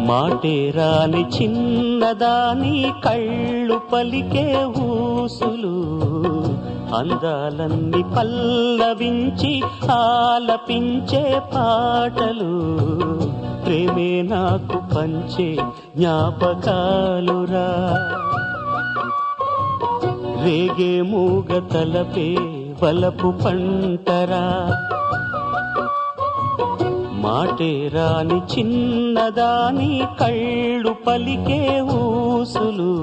మాటే రాని చిన్నదాని కళ్ళు పలికే ఊసులు అందాలన్నీ పల్లవించి ఆలపించే పాటలు ప్రేమే నాకు పంచే జ్ఞాపకాలురా రేగే మూగ తలపే వలపు పంటరా మాటే రాని చిన్నదాని కళ్ళు పలికే ఊసులు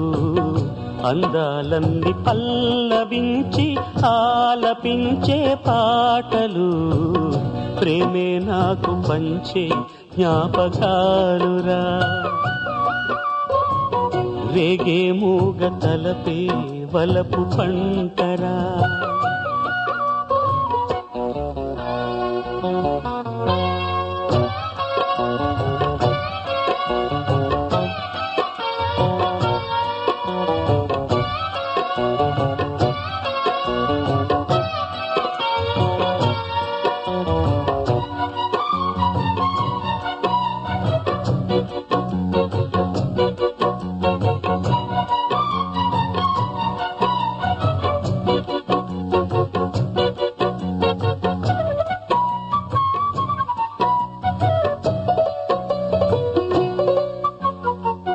అందాలన్నీ పల్లవించి ఆలపించే పాటలు ప్రేమే నాకు పంచే జ్ఞాపకాలురా రేగే మూగ తలపే వలపు పంటరా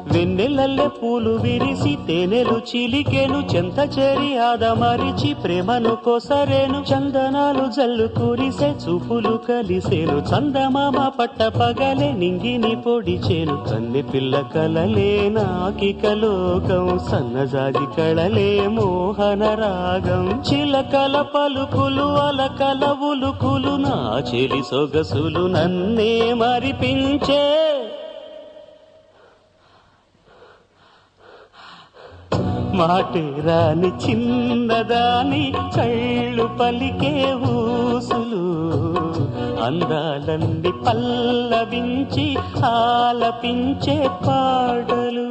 వెన్నెలల్లె పూలు విరిసి తేనెలు చిలికెను చెంత చేరి ఆదమరిచి ప్రేమను కొసరేను చందనాలు జల్లు కురిసే చూపులు కలిసేను చందమామ పట్ట పగలే నింగిని పొడిచేను కన్నె పిల్ల కలలే నాకిక లోకం సన్నజాజి కళలే మోహన రాగం చిలకల పలుకులు అలకల ఉలుకులు నా చెలి సొగసులు నన్నే మరిపించే మాటే రాని చిన్నదాని కళ్ళు పలికే ఊసులు అందాలన్నీ పల్లవించి ఆలపించే పాటలు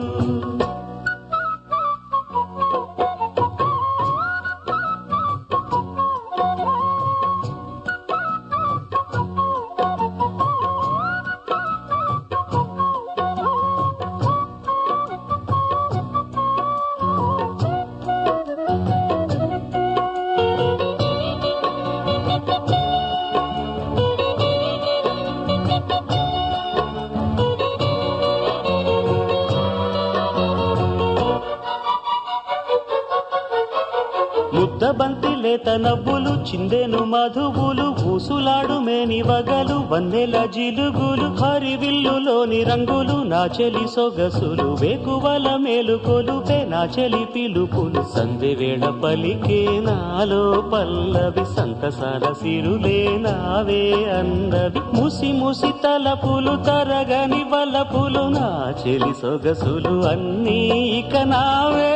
ముద్దబంతి లేత నవ్వులు చిందెను మధువులు ఊసులాడు మేని వగలు వన్నెల జిలుగులు హరివిల్లులోని రంగులు నా చెలి సొగసులు వేకువల మేలుకొలుపే నా చెలి పిలుపులు సందెవేళ పలికే నాలో పల్లవి సంతసాల సిరులే నావే అందవి ముసి ముసి తలపులు తరగని వలపులు నా చెలి సొగసులు అన్నీ ఇక నావే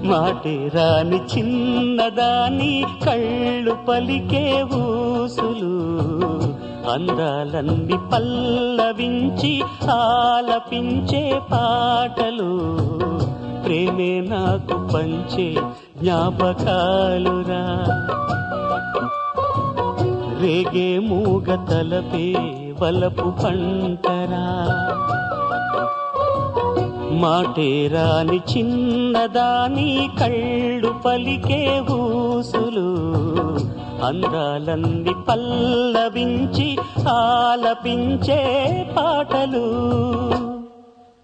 మాటే రాని చిన్నదాని కళ్ళు పలికే ఊసులు అందాలన్నీ పల్లవించి ఆలపించే పాటలు ప్రేమే నాకు పంచే జ్ఞాపకాలురా రేగే మూగ తలపే వలపు పంటరా మాటే రాని చిన్నదాని కళ్ళు పలికే ఊసులు అందాలన్నీ పల్లవించి ఆలపించే పాటలు